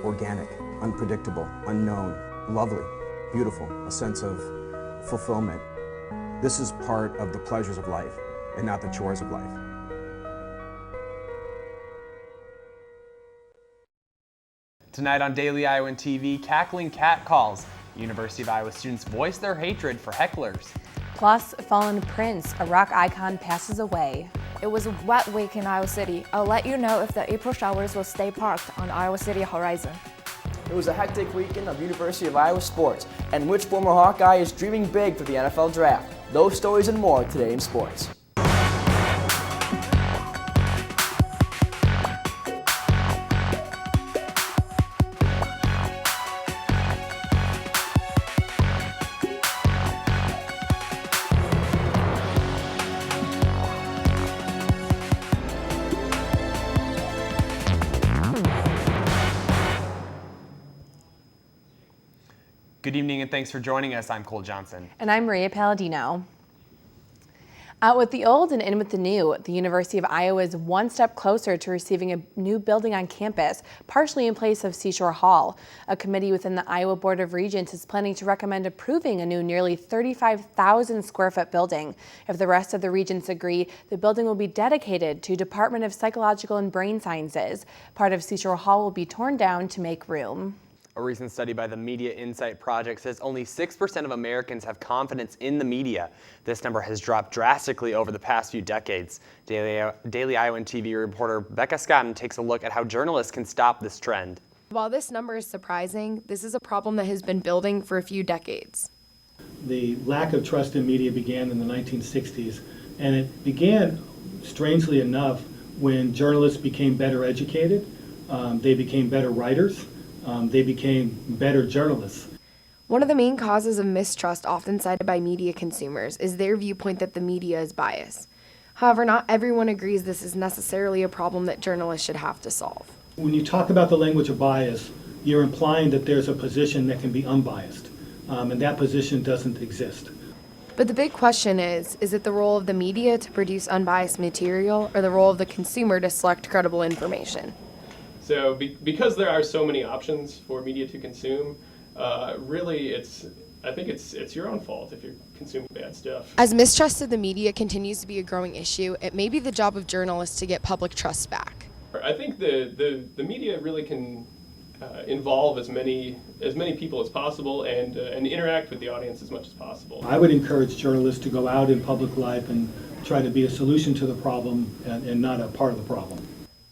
organic, unpredictable, unknown, lovely, beautiful, a sense of fulfillment. This is part of the pleasures of life and not the chores of life. Tonight on Daily Iowan TV, cackling cat calls. University of Iowa students voice their hatred for hecklers. Plus, fallen Prince, a rock icon, passes away. It was a wet week in Iowa City. I'll let you know if the April showers will stay parked on Iowa City horizon. It was a hectic weekend of University of Iowa sports, and which former Hawkeye is dreaming big for the NFL draft. Those stories and more today in sports. Good evening and thanks for joining us. I'm Cole Johnson. And I'm Maria Palladino. Out with the old and in with the new, the University of Iowa is one step closer to receiving a new building on campus, partially in place of Seashore Hall. A committee within the Iowa Board of Regents is planning to recommend approving a new nearly 35,000 square foot building. If the rest of the regents agree, the building will be dedicated to Department of Psychological and Brain Sciences. Part of Seashore Hall will be torn down to make room. A recent study by the Media Insight Project says only 6% of Americans have confidence in the media. This number has dropped drastically over the past few decades. Daily Iowan TV reporter Becca Scotton takes a look at how journalists can stop this trend. While this number is surprising, this is a problem that has been building for a few decades. The lack of trust in media began in the 1960s, and it began, strangely enough, when journalists became better educated, they became better writers, they became better journalists. One of the main causes of mistrust often cited by media consumers is their viewpoint that the media is biased. However, not everyone agrees this is necessarily a problem that journalists should have to solve. When you talk about the language of bias, you're implying that there's a position that can be unbiased, and that position doesn't exist. But the big question is it the role of the media to produce unbiased material or the role of the consumer to select credible information? So because there are so many options for media to consume, really I think it's your own fault if you're consuming bad stuff. As mistrust of the media continues to be a growing issue, it may be the job of journalists to get public trust back. I think the media really can involve as many people as possible and interact with the audience as much as possible. I would encourage journalists to go out in public life and try to be a solution to the problem and not a part of the problem.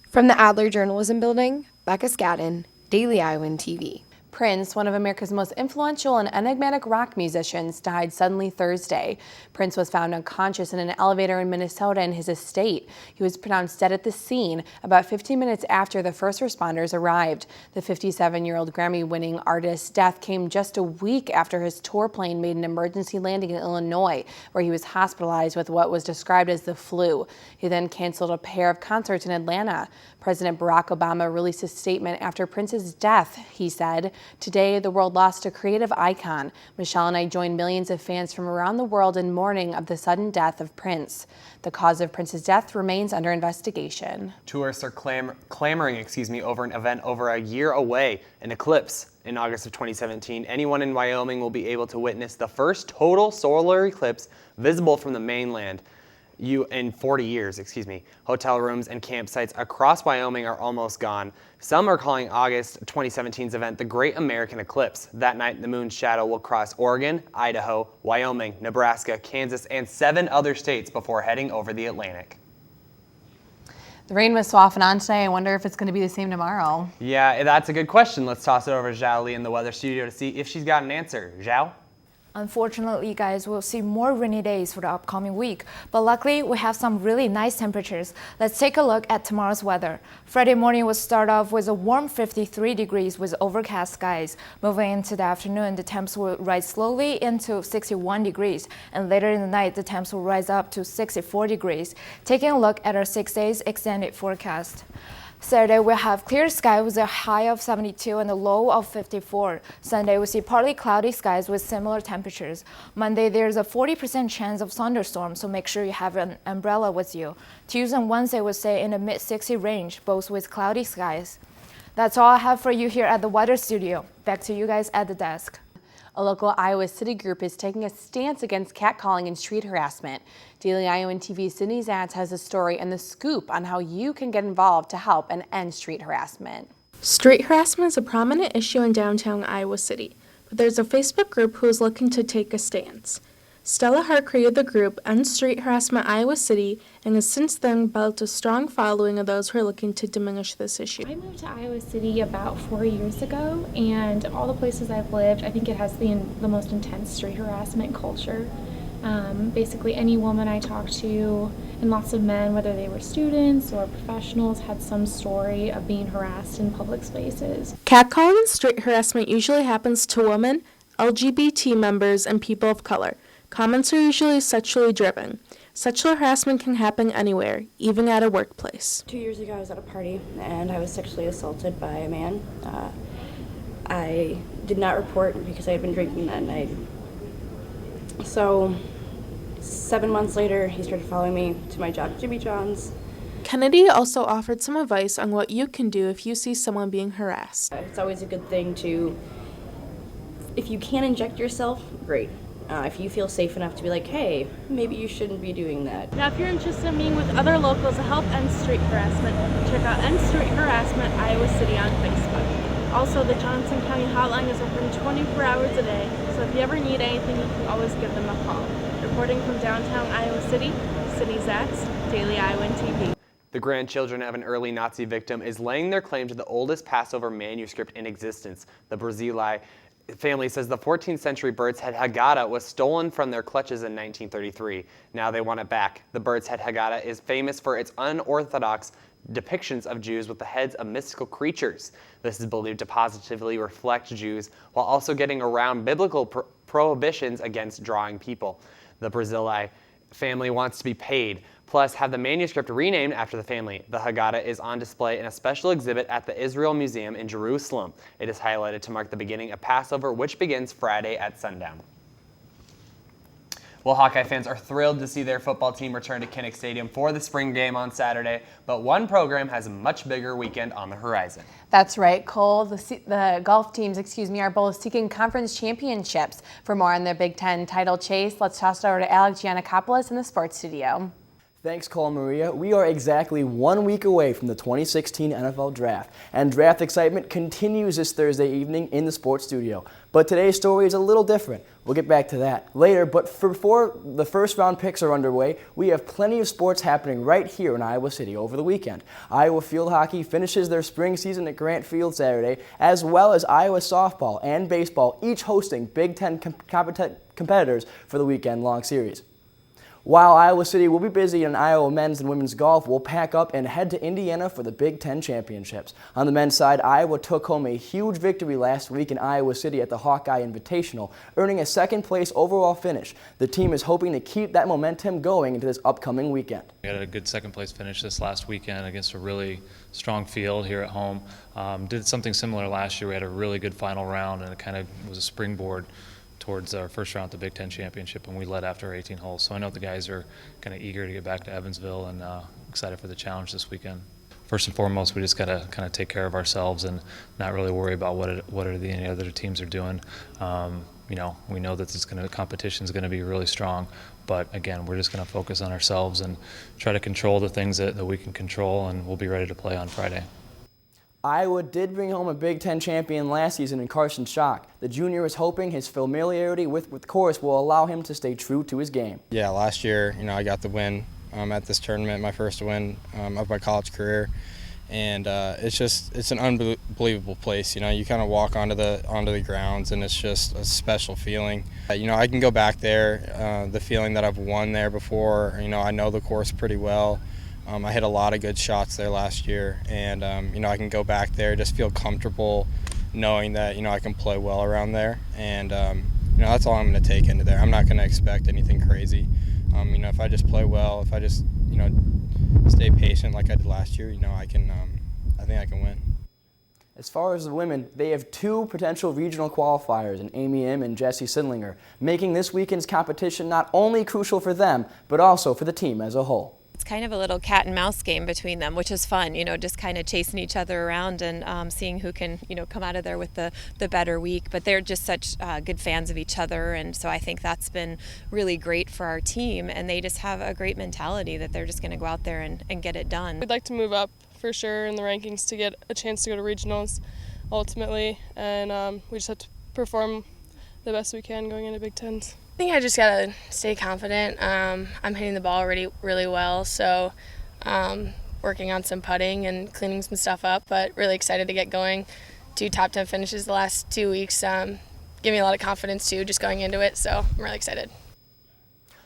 From the Adler Journalism Building, Becca Scadden, Daily Iowan TV. Prince, one of America's most influential and enigmatic rock musicians, died suddenly Thursday. Prince was found unconscious in an elevator in Minnesota in his estate. He was pronounced dead at the scene about 15 minutes after the first responders arrived. The 57-year-old Grammy-winning artist's death came just a week after his tour plane made an emergency landing in Illinois, where he was hospitalized with what was described as the flu. He then canceled a pair of concerts in Atlanta. President Barack Obama released a statement after Prince's death. He said, "Today, the world lost a creative icon. Michelle and I joined millions of fans from around the world in mourning of the sudden death of Prince. The cause of Prince's death remains under investigation." Tourists are clamoring over an event over a year away, an eclipse. In August of 2017, anyone in Wyoming will be able to witness the first total solar eclipse visible from the mainland. In 40 years. Hotel rooms and campsites across Wyoming are almost gone. Some are calling August 2017's event the Great American Eclipse. That night, the moon's shadow will cross Oregon, Idaho, Wyoming, Nebraska, Kansas, and 7 other states before heading over the Atlantic. The rain was so off and on today. I wonder if it's going to be the same tomorrow. Yeah, that's a good question. Let's toss it over to Zhao Li in the weather studio to see if she's got an answer. Zhao? Unfortunately, guys, we'll see more rainy days for the upcoming week, but luckily we have some really nice temperatures. Let's take a look at tomorrow's weather. Friday morning will start off with a warm 53 degrees with overcast skies. Moving into the afternoon, the temps will rise slowly into 61 degrees, and later in the night, the temps will rise up to 64 degrees. Taking a look at our 6 days extended forecast. Saturday, we'll have clear sky with a high of 72 and a low of 54. Sunday, we'll see partly cloudy skies with similar temperatures. Monday, there's a 40% chance of thunderstorms, so make sure you have an umbrella with you. Tuesday and Wednesday, we'll stay in the mid-60 range, both with cloudy skies. That's all I have for you here at the weather studio. Back to you guys at the desk. A local Iowa City group is taking a stance against catcalling and street harassment. Daily Iowan TV's Sydney Zatz has a story and the scoop on how you can get involved to help and end street harassment. Street harassment is a prominent issue in downtown Iowa City, but there's a Facebook group who is looking to take a stance. Stella Hart created the group End Street Harassment Iowa City and has since then built a strong following of those who are looking to diminish this issue. I moved to Iowa City about 4 years ago, and all the places I've lived, I think it has the most intense street harassment culture. Basically any woman I talked to, and lots of men, whether they were students or professionals, had some story of being harassed in public spaces. Catcalling and street harassment usually happens to women, LGBT members, and people of color. Comments are usually sexually driven. Sexual harassment can happen anywhere, even at a workplace. 2 years ago, I was at a party and I was sexually assaulted by a man. I did not report because I had been drinking that night. So 7 months later, he started following me to my job at Jimmy John's. Kennedy also offered some advice on what you can do if you see someone being harassed. It's always a good thing to, if you can inject yourself, great. If you feel safe enough to be like, hey, maybe you shouldn't be doing that. Now, if you're interested in meeting with other locals to help end street harassment, check out End Street Harassment Iowa City on Facebook. Also, the Johnson County Hotline is open 24 hours a day, so if you ever need anything, you can always give them a call. Reporting from downtown Iowa City, Sydney Zatz, Daily Iowan TV. The grandchildren of an early Nazi victim is laying their claim to the oldest Passover manuscript in existence. The Brazili family says the 14th century bird's head Haggadah was stolen from their clutches in 1933. Now they want it back. The bird's head Haggadah is famous for its unorthodox depictions of Jews with the heads of mystical creatures. This is believed to positively reflect Jews while also getting around biblical prohibitions against drawing people. The Brazili family wants to be paid, plus have the manuscript renamed after the family. The Haggadah is on display in a special exhibit at the Israel Museum in Jerusalem. It is highlighted to mark the beginning of Passover, which begins Friday at sundown. Well, Hawkeye fans are thrilled to see their football team return to Kinnick Stadium for the spring game on Saturday, but one program has a much bigger weekend on the horizon. That's right, Cole. The golf teams, are both seeking conference championships. For more on their Big Ten title chase, let's toss it over to Alex Giannakopoulos in the sports studio. Thanks, Cole and Maria. We are exactly 1 week away from the 2016 NFL Draft, and draft excitement continues this Thursday evening in the sports studio. But today's story is a little different. We'll get back to that later, but before the first round picks are underway, we have plenty of sports happening right here in Iowa City over the weekend. Iowa field hockey finishes their spring season at Grant Field Saturday, as well as Iowa softball and baseball, each hosting Big Ten competitors for the weekend-long series. While Iowa City will be busy in Iowa men's and women's golf, we'll pack up and head to Indiana for the Big Ten championships. On the men's side, Iowa took home a huge victory last week in Iowa City at the Hawkeye Invitational, earning a second-place overall finish. The team is hoping to keep that momentum going into this upcoming weekend. We had a good second-place finish this last weekend against a really strong field here at home. Did something similar last year. We had a really good final round, and it kind of was a springboard towards our first round at the Big Ten Championship, and we led after 18 holes. So I know the guys are kind of eager to get back to Evansville and excited for the challenge this weekend. First and foremost, we just got to kind of take care of ourselves and not really worry about what any other teams are doing. We know that the competition is going to be really strong, but again, we're just going to focus on ourselves and try to control the things that we can control, and we'll be ready to play on Friday. Iowa did bring home a Big Ten champion last season in Carson Schock. The junior is hoping his familiarity with the course will allow him to stay true to his game. Yeah, last year, I got the win at this tournament, my first win of my college career, and it's an unbelievable place. You kind of walk onto the grounds, and it's just a special feeling. I can go back there, the feeling that I've won there before. I know the course pretty well. I hit a lot of good shots there last year, and I can go back there, just feel comfortable knowing that I can play well around there, and that's all I'm going to take into there. I'm not going to expect anything crazy. If I just play well, if I just stay patient like I did last year, I think I can win. As far as the women, they have two potential regional qualifiers in Amy Im and Jessie Sindlinger, making this weekend's competition not only crucial for them, but also for the team as a whole. It's kind of a little cat and mouse game between them, which is fun, just kind of chasing each other around and seeing who can, come out of there with the better week. But they're just such good fans of each other, and so I think that's been really great for our team, and they just have a great mentality that they're just going to go out there and get it done. We'd like to move up for sure in the rankings to get a chance to go to regionals ultimately, and we just have to perform the best we can going into Big Tens. I think I just gotta stay confident. I'm hitting the ball already really well, so working on some putting and cleaning some stuff up, but really excited to get going. 2 top 10 finishes the last 2 weeks give me a lot of confidence too, just going into it, so I'm really excited.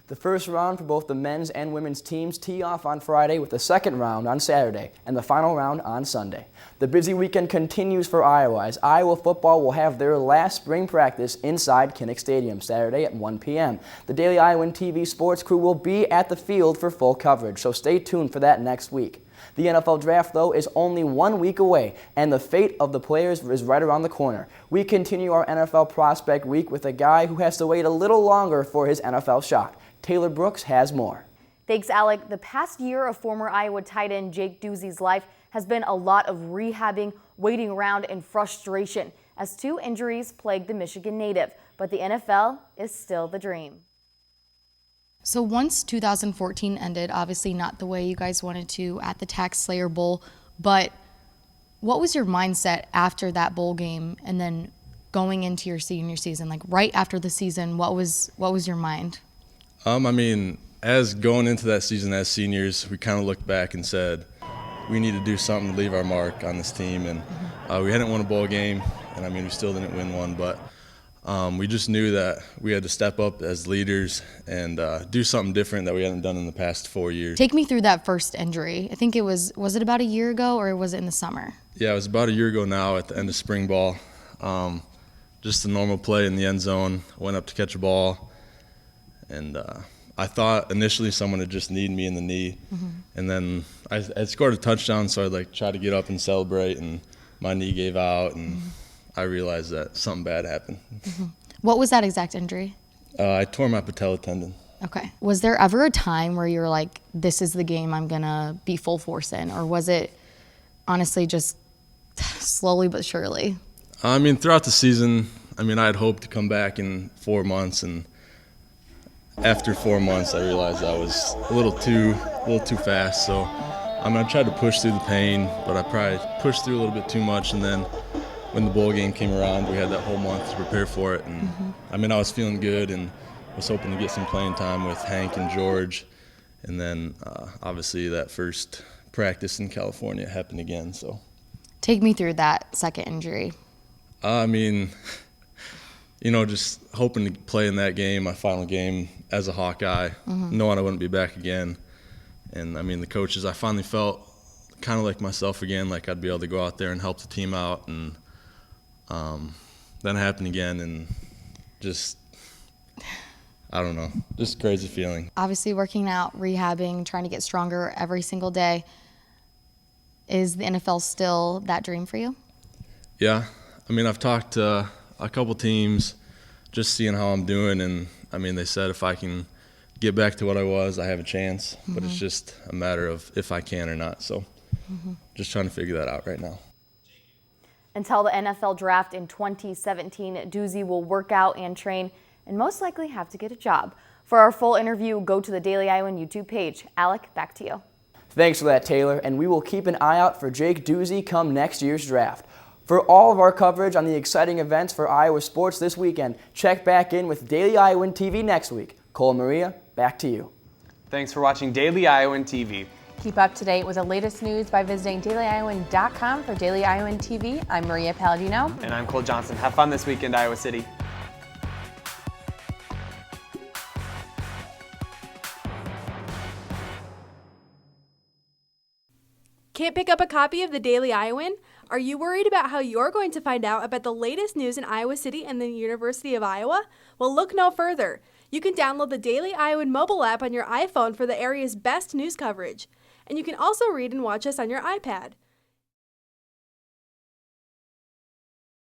The first round for both the men's and women's teams tee off on Friday with the second round on Saturday and the final round on Sunday. The busy weekend continues for Iowa as Iowa football will have their last spring practice inside Kinnick Stadium Saturday at 1 p.m. The Daily Iowan TV sports crew will be at the field for full coverage, so stay tuned for that next week. The NFL Draft, though, is only 1 week away, and the fate of the players is right around the corner. We continue our NFL Prospect Week with a guy who has to wait a little longer for his NFL shot. Taylor Brooks has more. Thanks, Alec. The past year of former Iowa tight end Jake Duzey's life has been a lot of rehabbing, waiting around, and frustration as 2 injuries plague the Michigan native. But the NFL is still the dream. So once 2014 ended, obviously not the way you guys wanted to at the Tax Slayer Bowl, but what was your mindset after that bowl game and then going into your senior season? Like right after the season, what was your mind? As going into that season as seniors, we kind of looked back and said, we need to do something to leave our mark on this team. And we hadn't won a bowl game, and we still didn't win one, but we just knew that we had to step up as leaders and do something different that we hadn't done in the past 4 years. Take me through that first injury. I think it was it about a year ago or was it in the summer? Yeah, it was about a year ago now at the end of spring ball. Just a normal play in the end zone. Went up to catch a ball, and I thought initially someone had just kneed me in the knee. And then I scored a touchdown, so I'd try to get up and celebrate, and my knee gave out, and I realized that something bad happened. What was that exact injury? I tore my patella tendon. Okay. Was there ever a time where you were like, this is the game I'm going to be full force in? Or was it honestly just slowly but surely? Throughout the season, I had hoped to come back in 4 months, and after 4 months, I realized I was a little too fast. So I tried to push through the pain, but I probably pushed through a little bit too much. And then when the bowl game came around, we had that whole month to prepare for it. And I was feeling good and was hoping to get some playing time with Hank and George. And then obviously that first practice in California happened again. So take me through that second injury. Just hoping to play in that game, my final game as a Hawkeye, knowing I wouldn't be back again. And the coaches, I finally felt kind of like myself again, like I'd be able to go out there and help the team out. And then it happened again, and just, I don't know, just a crazy feeling. Obviously working out, rehabbing, trying to get stronger every single day. Is the NFL still that dream for you? Yeah. I've talked to a couple teams, just seeing how I'm doing, and they said if I can get back to what I was, I have a chance, but it's just a matter of if I can or not. So just trying to figure that out right now. Until the NFL Draft in 2017, Duzey will work out and train and most likely have to get a job. For our full interview, go to the Daily Iowan YouTube page. Alec, back to you. Thanks for that, Taylor, and we will keep an eye out for Jake Duzey come next year's draft. For all of our coverage on the exciting events for Iowa sports this weekend, check back in with Daily Iowan TV next week. Cole and Maria, back to you. Thanks for watching Daily Iowan TV. Keep up to date with the latest news by visiting dailyiowan.com. For Daily Iowan TV, I'm Maria Palladino. And I'm Cole Johnson. Have fun this weekend, Iowa City. Can't pick up a copy of the Daily Iowan? Are you worried about how you're going to find out about the latest news in Iowa City and the University of Iowa? Well, look no further. You can download the Daily Iowan mobile app on your iPhone for the area's best news coverage. And you can also read and watch us on your iPad.